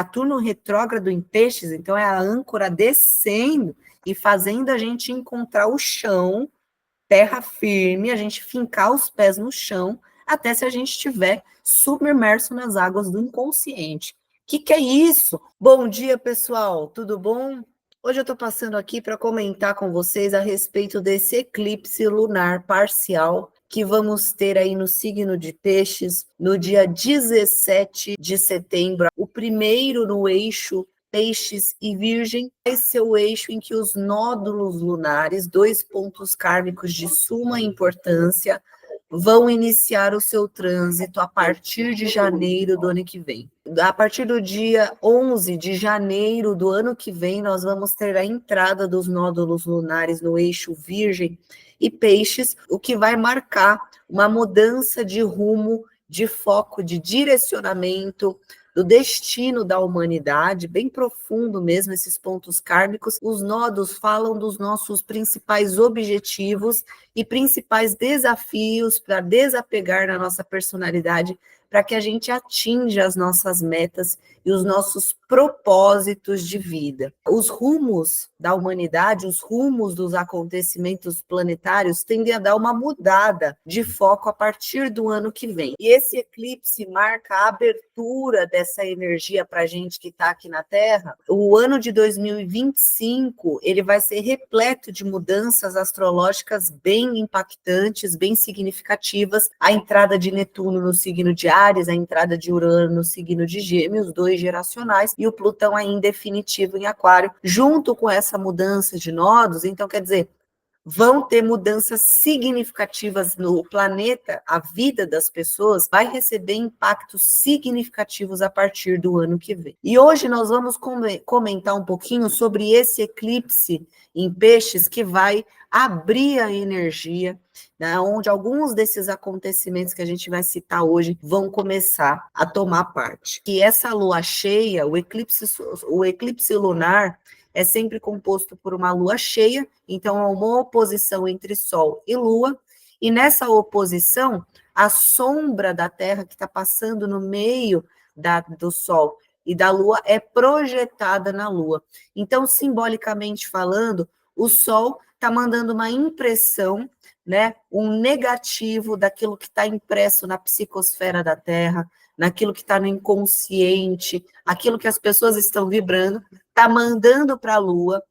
Saturno retrógrado em Peixes, então é a âncora descendo e fazendo a gente encontrar o chão, terra firme, a gente fincar os pés no chão, até se a gente estiver submerso nas águas do inconsciente. O que é isso? Bom dia, pessoal, tudo bom? Hoje eu estou passando aqui para comentar com vocês a respeito desse eclipse lunar parcial que vamos ter aí no signo de Peixes, no dia 17 de setembro, o primeiro no eixo Peixes e Virgem, vai ser o eixo em que os nódulos lunares, 2 pontos kármicos de suma importância, vão iniciar o seu trânsito a partir de janeiro do ano que vem. A partir do dia 11 de janeiro do ano que vem, nós vamos ter a entrada dos nódulos lunares no eixo Virgem e Peixes, o que vai marcar uma mudança de rumo, de foco, de direcionamento, do destino da humanidade, bem profundo mesmo, esses pontos kármicos. Os nodos falam dos nossos principais objetivos e principais desafios para desapegar na nossa personalidade, para que a gente atinja as nossas metas e os nossos propósitos de vida. Os rumos da humanidade, os rumos dos acontecimentos planetários tendem a dar uma mudada de foco a partir do ano que vem. E esse eclipse marca a abertura dessa energia para a gente que está aqui na Terra. O ano de 2025, ele vai ser repleto de mudanças astrológicas bem impactantes, bem significativas. A entrada de Netuno no signo de Áries, a entrada de Urano no signo de Gêmeos, 2 geracionais, e o Plutão ainda definitivo em Aquário, junto com essa mudança de nodos. Então, quer dizer, vão ter mudanças significativas no planeta, a vida das pessoas vai receber impactos significativos a partir do ano que vem. E hoje nós vamos comentar um pouquinho sobre esse eclipse em Peixes que vai abrir a energia, né, onde alguns desses acontecimentos que a gente vai citar hoje vão começar a tomar parte. Que essa lua cheia, o eclipse lunar, é sempre composto por uma lua cheia, então é uma oposição entre Sol e Lua, e nessa oposição, a sombra da Terra que está passando no meio do Sol e da Lua é projetada na Lua. Então, simbolicamente falando, o Sol está mandando uma impressão, né, um negativo daquilo que está impresso na psicosfera da Terra, naquilo que está no inconsciente, aquilo que as pessoas estão vibrando, está mandando para a Lua,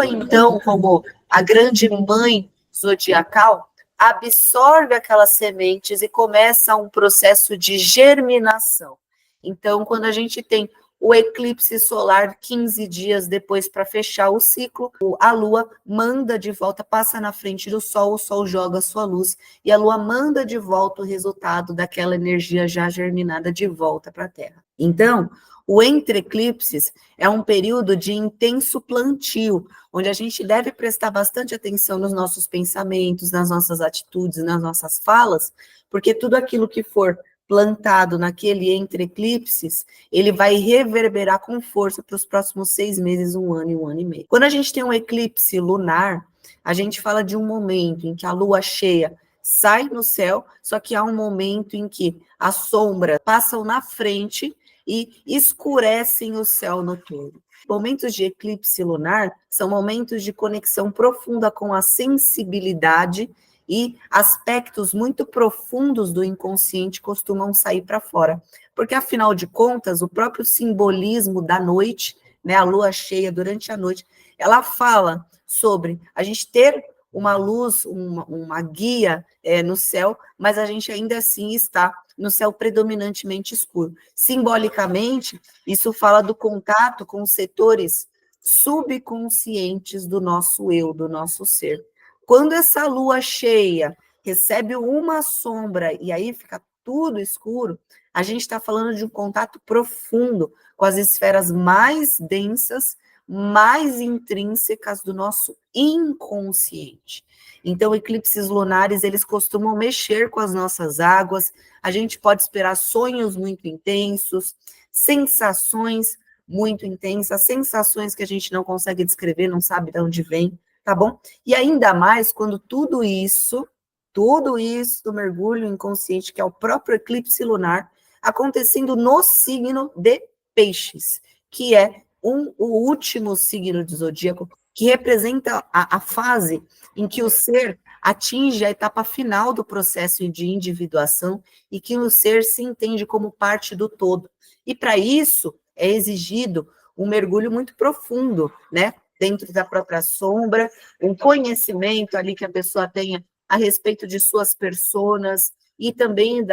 então, como a grande mãe zodiacal, absorve aquelas sementes e começa um processo de germinação. Então, quando a gente tem o eclipse solar 15 dias depois para fechar o ciclo, a Lua manda de volta, passa na frente do Sol, o Sol joga a sua luz e a Lua manda de volta o resultado daquela energia já germinada de volta para a Terra. Então, o entre eclipses é um período de intenso plantio, onde a gente deve prestar bastante atenção nos nossos pensamentos, nas nossas atitudes, nas nossas falas, porque tudo aquilo que for plantado naquele entre eclipses, ele vai reverberar com força para os próximos 6 meses, 1 ano e 1 ano e meio. Quando a gente tem um eclipse lunar, a gente fala de um momento em que a lua cheia sai no céu, só que há um momento em que as sombras passam na frente e escurecem o céu noturno. Momentos de eclipse lunar são momentos de conexão profunda com a sensibilidade e aspectos muito profundos do inconsciente costumam sair para fora. Porque, afinal de contas, o próprio simbolismo da noite, né, a lua cheia durante a noite, ela fala sobre a gente ter uma luz, uma guia no céu, mas a gente ainda assim está no céu predominantemente escuro. Simbolicamente, isso fala do contato com os setores subconscientes do nosso eu, do nosso ser. Quando essa lua cheia recebe uma sombra e aí fica tudo escuro, a gente está falando de um contato profundo com as esferas mais densas, mais intrínsecas do nosso inconsciente. Então, eclipses lunares, eles costumam mexer com as nossas águas, a gente pode esperar sonhos muito intensos, sensações muito intensas, sensações que a gente não consegue descrever, não sabe de onde vem, tá bom? E ainda mais quando tudo isso do mergulho inconsciente, que é o próprio eclipse lunar, acontecendo no signo de Peixes, que é o último signo do zodíaco, que representa a fase em que o ser atinge a etapa final do processo de individuação e que o ser se entende como parte do todo. E para isso é exigido um mergulho muito profundo, né? Dentro da própria sombra, um conhecimento ali que a pessoa tenha a respeito de suas personas e também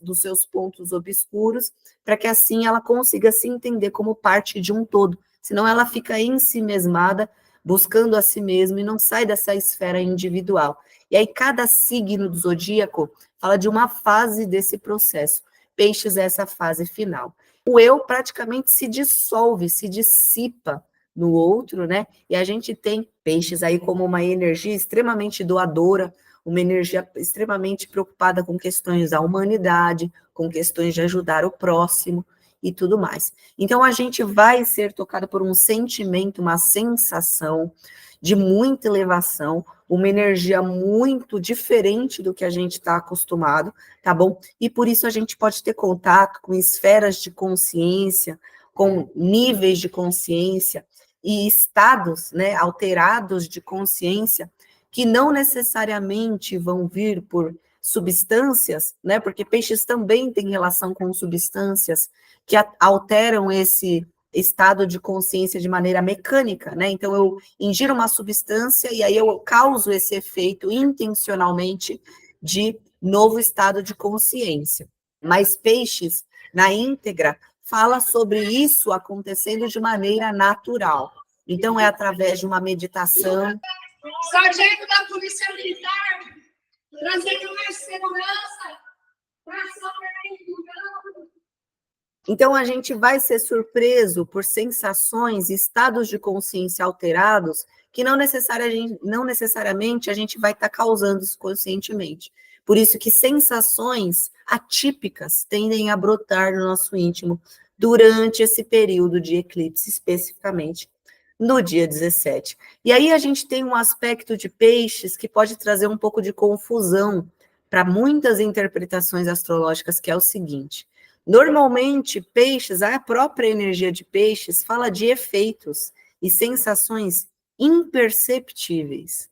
dos seus pontos obscuros, para que assim ela consiga se entender como parte de um todo. Senão ela fica em si mesmada, buscando a si mesma e não sai dessa esfera individual. E aí cada signo do zodíaco fala de uma fase desse processo. Peixes é essa fase final. O eu praticamente se dissolve, se dissipa no outro, né? E a gente tem Peixes aí como uma energia extremamente doadora, uma energia extremamente preocupada com questões da humanidade, com questões de ajudar o próximo e tudo mais. Então, a gente vai ser tocado por um sentimento, uma sensação de muita elevação, uma energia muito diferente do que a gente está acostumado, tá bom? E por isso a gente pode ter contato com esferas de consciência, com níveis de consciência e estados, né, alterados de consciência, que não necessariamente vão vir por substâncias, né, porque peixes também têm relação com substâncias que alteram esse estado de consciência de maneira mecânica, né, então eu ingiro uma substância e aí eu causo esse efeito intencionalmente de novo estado de consciência. Mas peixes, na íntegra, fala sobre isso acontecendo de maneira natural. Então, é através de uma meditação. Sargento da Polícia Militar, trazendo mais segurança para São Bernardo. Então, a gente vai ser surpreso por sensações, estados de consciência alterados, que não necessariamente a gente vai estar causando isso conscientemente. Por isso que sensações atípicas tendem a brotar no nosso íntimo durante esse período de eclipse, especificamente no dia 17. E aí a gente tem um aspecto de peixes que pode trazer um pouco de confusão para muitas interpretações astrológicas, que é o seguinte: normalmente, peixes, a própria energia de peixes fala de efeitos e sensações imperceptíveis.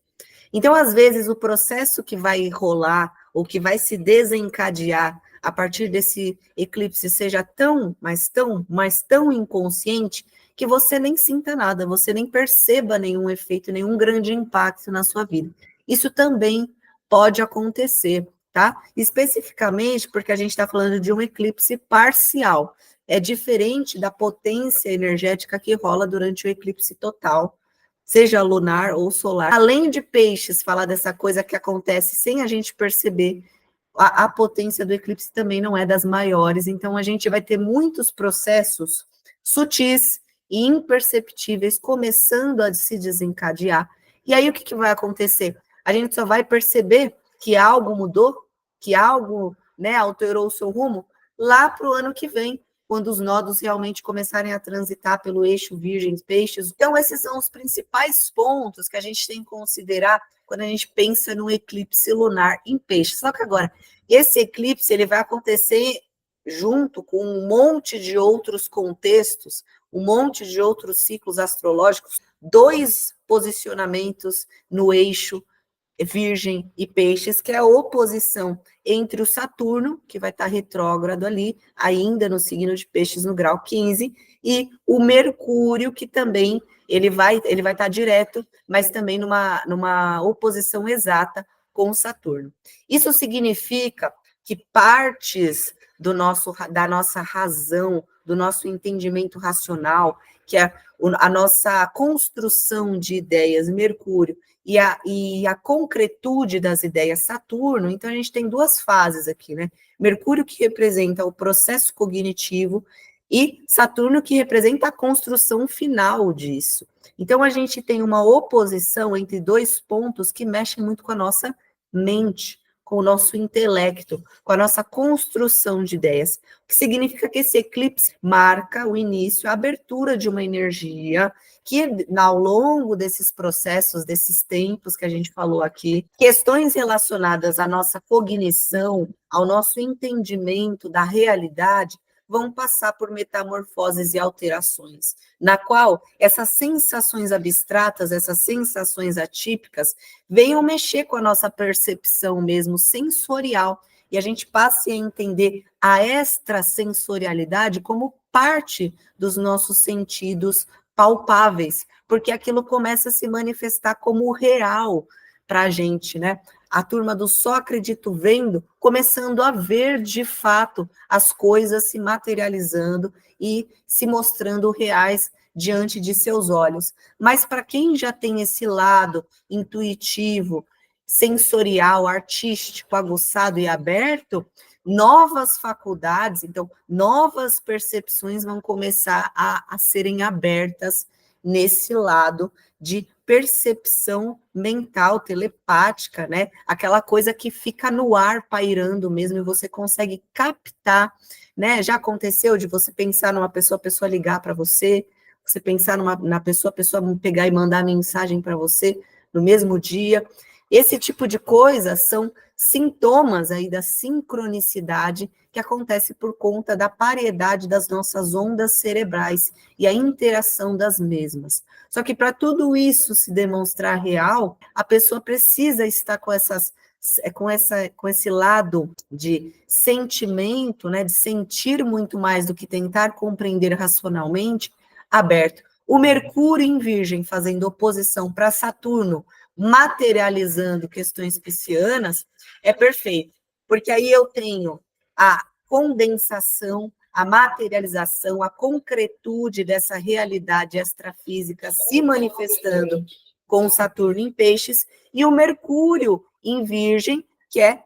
Então, às vezes, o processo que vai rolar ou que vai se desencadear a partir desse eclipse seja tão, mas tão inconsciente que você nem sinta nada, você nem perceba nenhum efeito, nenhum grande impacto na sua vida. Isso também pode acontecer, tá? Especificamente porque a gente está falando de um eclipse parcial. É diferente da potência energética que rola durante o eclipse total, seja lunar ou solar. Além de peixes falar dessa coisa que acontece sem a gente perceber, a potência do eclipse também não é das maiores, então a gente vai ter muitos processos sutis e imperceptíveis começando a se desencadear. E aí o que vai acontecer? A gente só vai perceber que algo mudou, que algo, né, alterou o seu rumo lá para o ano que vem, quando os nodos realmente começarem a transitar pelo eixo Virgens-Peixes. Então, esses são os principais pontos que a gente tem que considerar quando a gente pensa no eclipse lunar em Peixes. Só que agora, esse eclipse ele vai acontecer junto com um monte de outros contextos, um monte de outros ciclos astrológicos, 2 posicionamentos no eixo Virgem e Peixes, que é a oposição entre o Saturno, que vai estar retrógrado ali, ainda no signo de Peixes, no grau 15, e o Mercúrio, que também ele vai estar direto, mas também numa oposição exata com o Saturno. Isso significa que partes da nossa razão, do nosso entendimento racional, que é a nossa construção de ideias, Mercúrio, e a concretude das ideias, Saturno. Então, a gente tem 2 fases aqui, né? Mercúrio, que representa o processo cognitivo, e Saturno, que representa a construção final disso. Então, a gente tem uma oposição entre 2 pontos que mexem muito com a nossa mente, com o nosso intelecto, com a nossa construção de ideias, o que significa que esse eclipse marca o início, a abertura de uma energia que, ao longo desses processos, desses tempos que a gente falou aqui, questões relacionadas à nossa cognição, ao nosso entendimento da realidade, vão passar por metamorfoses e alterações, na qual essas sensações abstratas, essas sensações atípicas, venham mexer com a nossa percepção mesmo sensorial, e a gente passe a entender a extrasensorialidade como parte dos nossos sentidos palpáveis, porque aquilo começa a se manifestar como real para a gente, né? A turma do só acredito vendo, começando a ver de fato as coisas se materializando e se mostrando reais diante de seus olhos. Mas para quem já tem esse lado intuitivo, sensorial, artístico, aguçado e aberto, novas faculdades, então, novas percepções vão começar a serem abertas nesse lado de percepção mental, telepática, né? Aquela coisa que fica no ar pairando mesmo e você consegue captar, né? Já aconteceu de você pensar numa pessoa, a pessoa ligar para você, você pensar na pessoa, a pessoa pegar e mandar mensagem para você no mesmo dia. Esse tipo de coisa são sintomas aí da sincronicidade que acontece por conta da paridade das nossas ondas cerebrais e a interação das mesmas. Só que para tudo isso se demonstrar real, a pessoa precisa estar com esse lado de sentimento, né, de sentir muito mais do que tentar compreender racionalmente, aberto. O Mercúrio em Virgem fazendo oposição para Saturno, materializando questões piscianas, é perfeito, porque aí eu tenho a condensação, a materialização, a concretude dessa realidade extrafísica se manifestando com o Saturno em Peixes, e o Mercúrio em Virgem, que é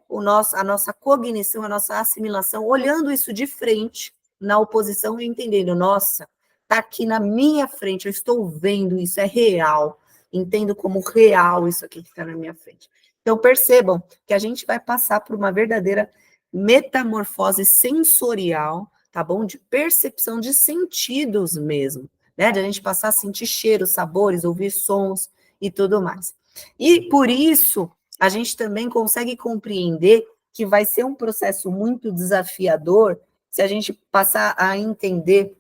a nossa cognição, a nossa assimilação, olhando isso de frente, na oposição e entendendo, nossa, está aqui na minha frente, eu estou vendo isso, é real, entendo como real isso aqui que está na minha frente. Então, percebam que a gente vai passar por uma verdadeira metamorfose sensorial, tá bom? De percepção de sentidos mesmo, né? De a gente passar a sentir cheiros, sabores, ouvir sons e tudo mais. E por isso, a gente também consegue compreender que vai ser um processo muito desafiador se a gente passar a entender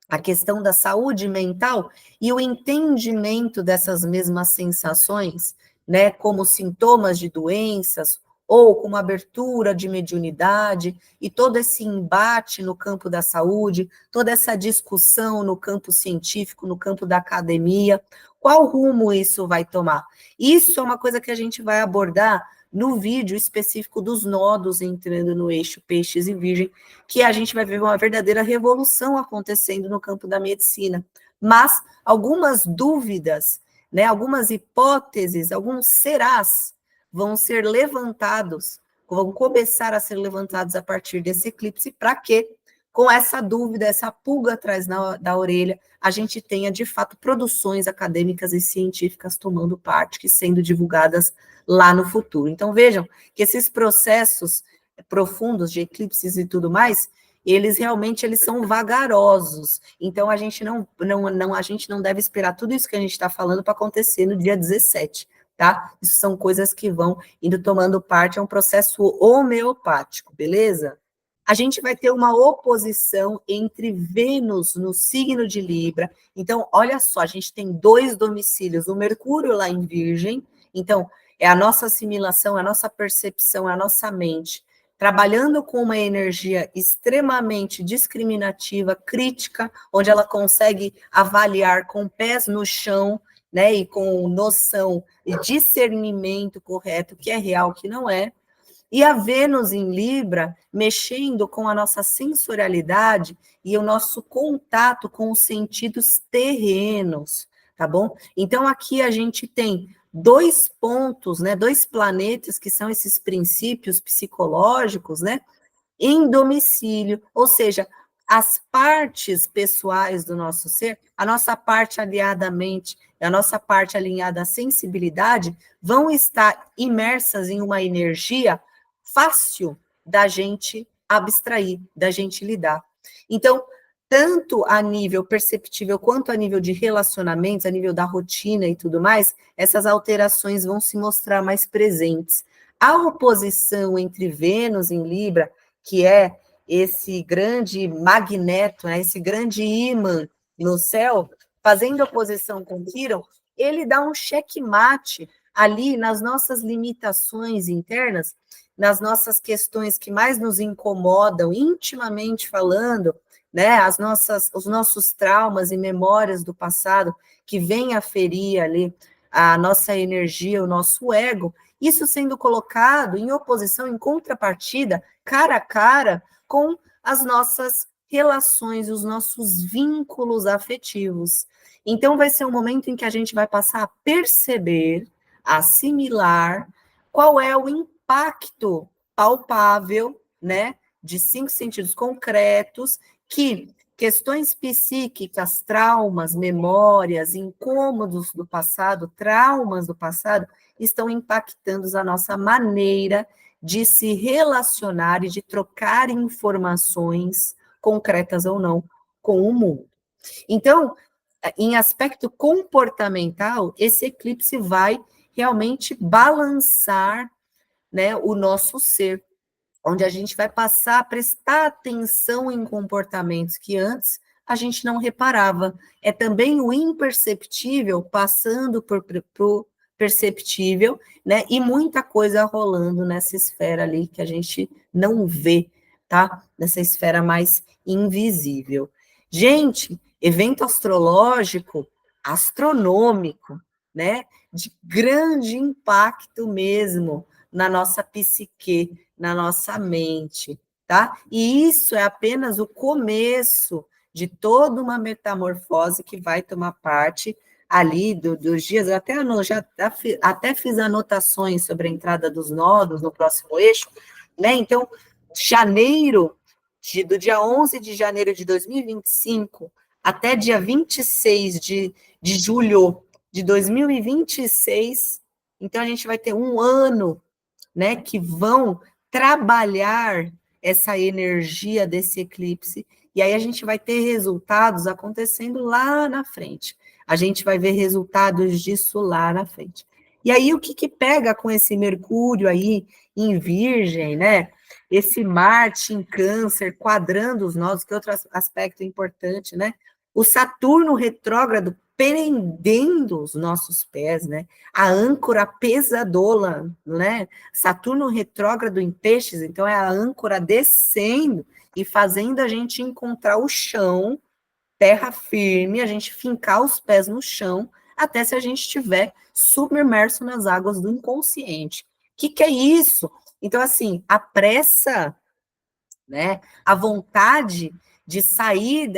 a questão da saúde mental e o entendimento dessas mesmas sensações, né, como sintomas de doenças ou como abertura de mediunidade e todo esse embate no campo da saúde, toda essa discussão no campo científico, no campo da academia, qual rumo isso vai tomar? Isso é uma coisa que a gente vai abordar no vídeo específico dos nodos entrando no eixo Peixes e Virgem, que a gente vai ver uma verdadeira revolução acontecendo no campo da medicina. Mas algumas dúvidas, né, algumas hipóteses, alguns serás vão ser levantados, vão começar a ser levantados a partir desse eclipse, para que, com essa dúvida, essa pulga atrás da orelha, a gente tenha, de fato, produções acadêmicas e científicas tomando parte, que sendo divulgadas lá no futuro. Então, vejam que esses processos profundos de eclipses e tudo mais, eles são vagarosos. Então, a gente não deve esperar tudo isso que a gente está falando para acontecer no dia 17, tá? Isso são coisas que vão indo tomando parte, é um processo homeopático, beleza? A gente vai ter uma oposição entre Vênus no signo de Libra. Então, olha só, a gente tem 2 domicílios, o Mercúrio lá em Virgem, então, é a nossa assimilação, a nossa percepção, a nossa mente, trabalhando com uma energia extremamente discriminativa, crítica, onde ela consegue avaliar com pés no chão, né, e com noção e discernimento correto, que é real, que não é. E a Vênus em Libra, mexendo com a nossa sensorialidade e o nosso contato com os sentidos terrenos, tá bom? Então, aqui a gente tem 2 pontos, né, 2 planetas, que são esses princípios psicológicos, né, em domicílio, ou seja, as partes pessoais do nosso ser, a nossa parte aliada à mente, a nossa parte alinhada à sensibilidade, vão estar imersas em uma energia fácil da gente abstrair, da gente lidar. Então, tanto a nível perceptível quanto a nível de relacionamentos, a nível da rotina e tudo mais, essas alterações vão se mostrar mais presentes. A oposição entre Vênus em Libra, que é esse grande magneto, né, esse grande ímã no céu, fazendo oposição com Quirón, ele dá um checkmate ali nas nossas limitações internas, nas nossas questões que mais nos incomodam, intimamente falando, né, os nossos traumas e memórias do passado, que vêm a ferir ali a nossa energia, o nosso ego, isso sendo colocado em oposição, em contrapartida, cara a cara, com as nossas relações, os nossos vínculos afetivos. Então, vai ser um momento em que a gente vai passar a perceber, a assimilar qual é o impacto palpável, né, de 5 sentidos concretos, que questões psíquicas, traumas, memórias, incômodos do passado, traumas do passado, estão impactando a nossa maneira de se relacionar e de trocar informações, concretas ou não, com o mundo. Então, em aspecto comportamental, esse eclipse vai realmente balançar, né, o nosso ser, onde a gente vai passar a prestar atenção em comportamentos que antes a gente não reparava. É também o imperceptível passando por perceptível, né? E muita coisa rolando nessa esfera ali que a gente não vê, tá? Nessa esfera mais invisível. Gente, evento astrológico, astronômico, né? De grande impacto mesmo na nossa psique, na nossa mente, tá? E isso é apenas o começo de toda uma metamorfose que vai tomar parte ali dos dias, até fiz anotações sobre a entrada dos nodos no próximo eixo, né? Então, do dia 11 de janeiro de 2025 até dia 26 de julho de 2026, então a gente vai ter um ano, né, que vão trabalhar essa energia desse eclipse, e aí a gente vai ter resultados acontecendo lá na frente. A gente vai ver resultados disso lá na frente. E aí, o que pega com esse Mercúrio aí em Virgem, né? Esse Marte em Câncer, quadrando os nodos, que é outro aspecto importante, né? O Saturno retrógrado prendendo os nossos pés, né? A âncora pesadola, né? Saturno retrógrado em Peixes, então é a âncora descendo e fazendo a gente encontrar o chão, terra firme, a gente fincar os pés no chão, até se a gente estiver submerso nas águas do inconsciente. O que é isso? Então, assim, a pressa, né, a vontade de sair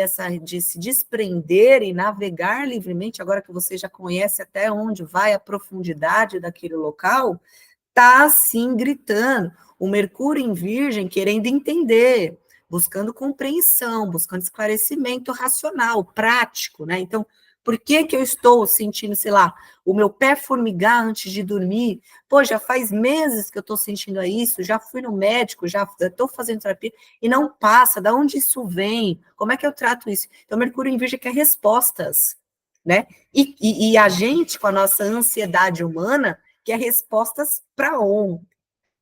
de se desprender e navegar livremente, agora que você já conhece até onde vai a profundidade daquele local, está assim gritando. O Mercúrio em Virgem querendo entender, buscando compreensão, buscando esclarecimento racional, prático, né? Então, por que eu estou sentindo, sei lá, o meu pé formigar antes de dormir? Pô, já faz meses que eu estou sentindo isso, já fui no médico, já estou fazendo terapia e não passa. Da onde isso vem? Como é que eu trato isso? Então, Mercúrio em Virgem quer respostas, né? E a gente, com a nossa ansiedade humana, quer respostas para onde,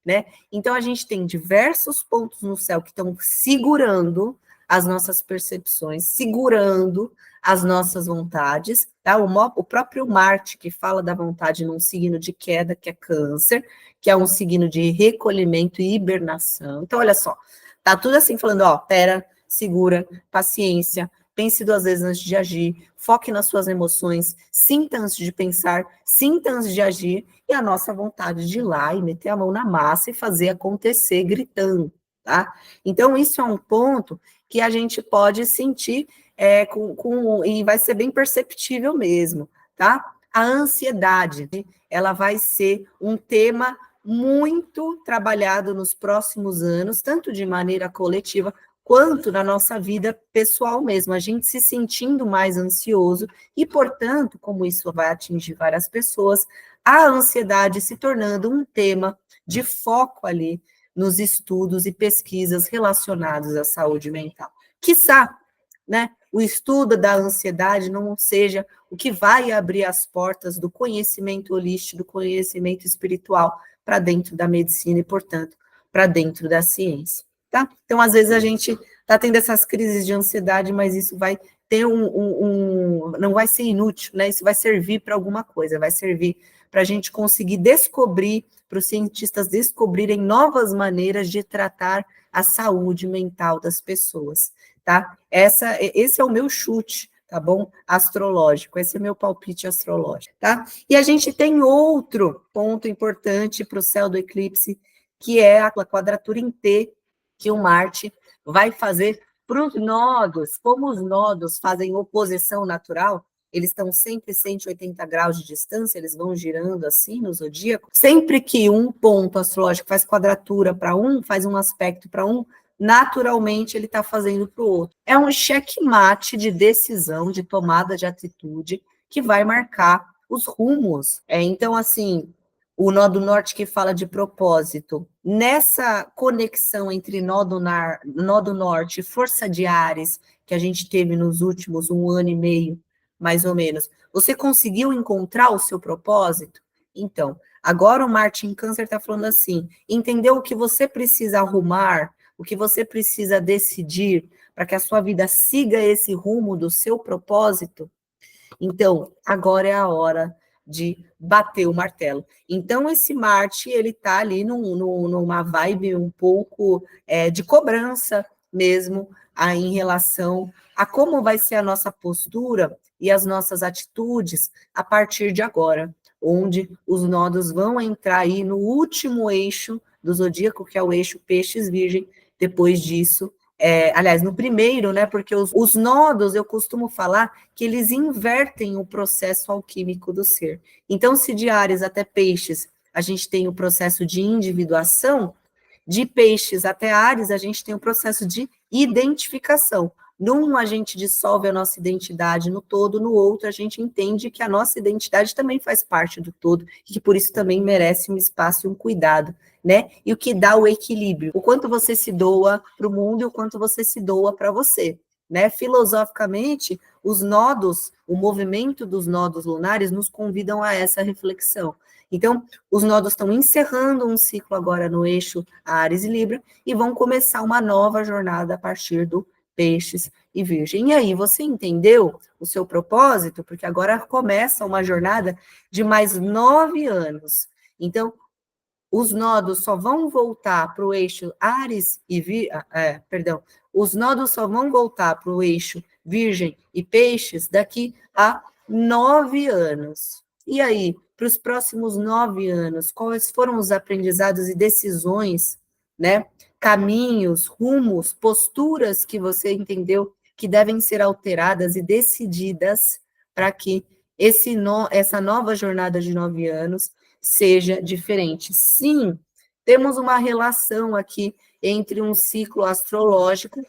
né? Então, a gente tem diversos pontos no céu que estão segurando as nossas percepções, segurando as nossas vontades, tá? O próprio Marte, que fala da vontade num signo de queda, que é Câncer, que é um signo de recolhimento e hibernação. Então, olha só, tá tudo assim falando, ó, pera, segura, paciência, pense 2 vezes antes de agir, foque nas suas emoções, sinta antes de pensar, sinta antes de agir, e a nossa vontade de ir lá e meter a mão na massa e fazer acontecer gritando, tá? Então, isso é um ponto que a gente pode sentir e vai ser bem perceptível mesmo, tá? A ansiedade, ela vai ser um tema muito trabalhado nos próximos anos, tanto de maneira coletiva, quanto na nossa vida pessoal mesmo, a gente se sentindo mais ansioso e, portanto, como isso vai atingir várias pessoas, a ansiedade se tornando um tema de foco ali nos estudos e pesquisas relacionados à saúde mental. Quiçá, né, o estudo da ansiedade não seja o que vai abrir as portas do conhecimento holístico, do conhecimento espiritual para dentro da medicina e, portanto, para dentro da ciência. tá? Então, às vezes, a gente está tendo essas crises de ansiedade, mas isso vai ter não vai ser inútil, né? Isso vai servir para alguma coisa, vai servir para a gente conseguir descobrir, para os cientistas descobrirem novas maneiras de tratar a saúde mental das pessoas, tá? Esse é o meu chute, tá bom? Astrológico, esse é o meu palpite astrológico, tá? E a gente tem outro ponto importante para o céu do eclipse, que é a quadratura em T, que o Marte vai fazer para os nodos. Como os nodos fazem oposição natural, eles estão sempre 180 graus de distância, eles vão girando assim no zodíaco. Sempre que um ponto astrológico faz quadratura para um, faz um aspecto para um, naturalmente ele está fazendo para o outro. É um checkmate de decisão, de tomada de atitude, que vai marcar os rumos. Então, assim, o nó do norte que fala de propósito, nessa conexão entre nó do norte e força de Áries, que a gente teve nos últimos 1 ano e meio, mais ou menos, você conseguiu encontrar o seu propósito? Então, agora o Marte em Câncer está falando assim, entendeu o que você precisa arrumar, o que você precisa decidir para que a sua vida siga esse rumo do seu propósito? Então, agora é a hora de bater o martelo. Então, esse Marte, ele está ali numa vibe um pouco de cobrança mesmo, em relação a como vai ser a nossa postura e as nossas atitudes a partir de agora, onde os nodos vão entrar aí no último eixo do zodíaco, que é o eixo Peixes-Virgem. Depois disso, aliás, no primeiro, né, porque os nodos, eu costumo falar que eles invertem o processo alquímico do ser. Então, se de Áries até Peixes, a gente tem o processo de individuação, de Peixes até Áries, a gente tem o processo de identificação. Num, a gente dissolve a nossa identidade no todo, no outro, a gente entende que a nossa identidade também faz parte do todo, e que por isso também merece um espaço e um cuidado, né? E o que dá o equilíbrio, o quanto você se doa para o mundo e o quanto você se doa para você, né? Filosoficamente, os nodos, o movimento dos nodos lunares nos convidam a essa reflexão. Então, os nodos estão encerrando um ciclo agora no eixo Áries e Libra e vão começar uma nova jornada a partir do Peixes e Virgem. E aí, você entendeu o seu propósito? Porque agora começa uma jornada de mais 9 anos. Então, os nodos só vão voltar para o eixo Áries e os nodos só vão voltar para o eixo Virgem e Peixes daqui a 9 anos. E aí, para os próximos 9 anos, quais foram os aprendizados e decisões, né? Caminhos, rumos, posturas que você entendeu que devem ser alteradas e decididas para que essa nova jornada de 9 anos seja diferente. Sim, temos uma relação aqui entre um ciclo astrológico,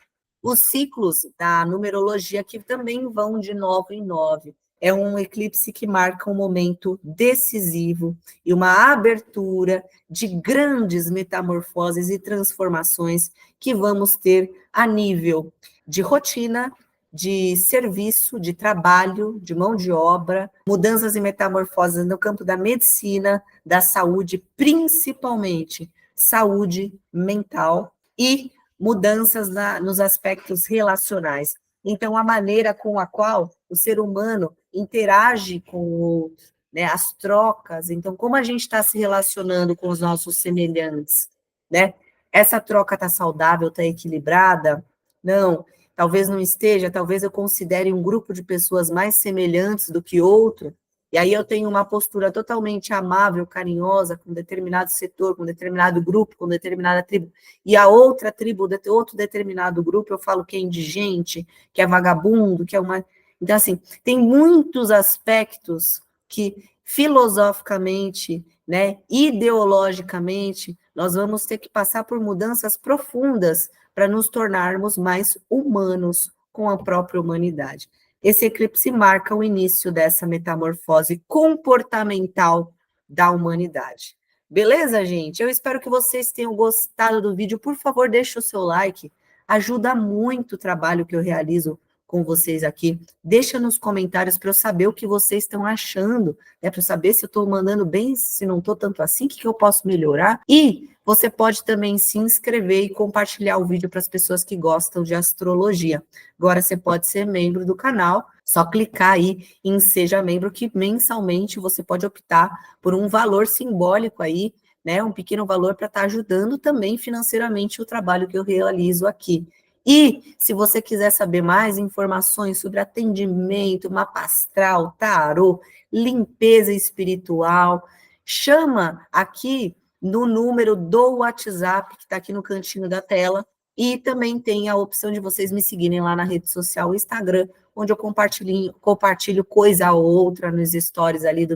os ciclos da numerologia que também vão de 9 em 9. É um eclipse que marca um momento decisivo e uma abertura de grandes metamorfoses e transformações que vamos ter a nível de rotina, de serviço, de trabalho, de mão de obra, mudanças e metamorfoses no campo da medicina, da saúde, principalmente saúde mental e mudanças nos aspectos relacionais. Então, a maneira com a qual o ser humano interage com o outro, né, as trocas, então, como a gente está se relacionando com os nossos semelhantes, né? Essa troca está saudável, está equilibrada? Não, talvez não esteja, talvez eu considere um grupo de pessoas mais semelhantes do que outro, e aí eu tenho uma postura totalmente amável, carinhosa, com determinado setor, com determinado grupo, com determinada tribo, e a outra tribo, outro determinado grupo, eu falo que é indigente, que é vagabundo, que é uma... Então, assim, tem muitos aspectos que, filosoficamente, né, ideologicamente, nós vamos ter que passar por mudanças profundas para nos tornarmos mais humanos com a própria humanidade. Esse eclipse marca o início dessa metamorfose comportamental da humanidade. Beleza, gente? Eu espero que vocês tenham gostado do vídeo. Por favor, deixe o seu like. Ajuda muito o trabalho que eu realizo com vocês aqui. Deixa nos comentários para eu saber o que vocês estão achando, né? Para eu saber se eu estou mandando bem, se não estou tanto assim, o que eu posso melhorar. E Você pode também se inscrever e compartilhar o vídeo para as pessoas que gostam de astrologia. Agora você pode ser membro do canal, só clicar aí em Seja Membro, que mensalmente você pode optar por um valor simbólico aí, né? Um pequeno valor para estar ajudando também financeiramente o trabalho que eu realizo aqui. E se você quiser saber mais informações sobre atendimento, mapa astral, tarô, limpeza espiritual, chama aqui no número do WhatsApp, que está aqui no cantinho da tela, e também tem a opção de vocês me seguirem lá na rede social, o Instagram, onde eu compartilho coisa ou outra nos stories ali.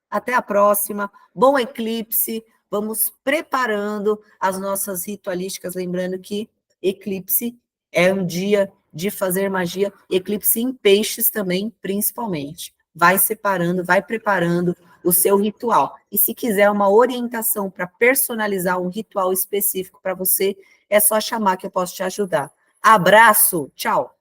Até a próxima, bom eclipse, vamos preparando as nossas ritualísticas, lembrando que eclipse é um dia de fazer magia, eclipse em peixes também, principalmente. Vai separando, vai preparando o seu ritual. E se quiser uma orientação para personalizar um ritual específico para você, é só chamar que eu posso te ajudar. Abraço, tchau!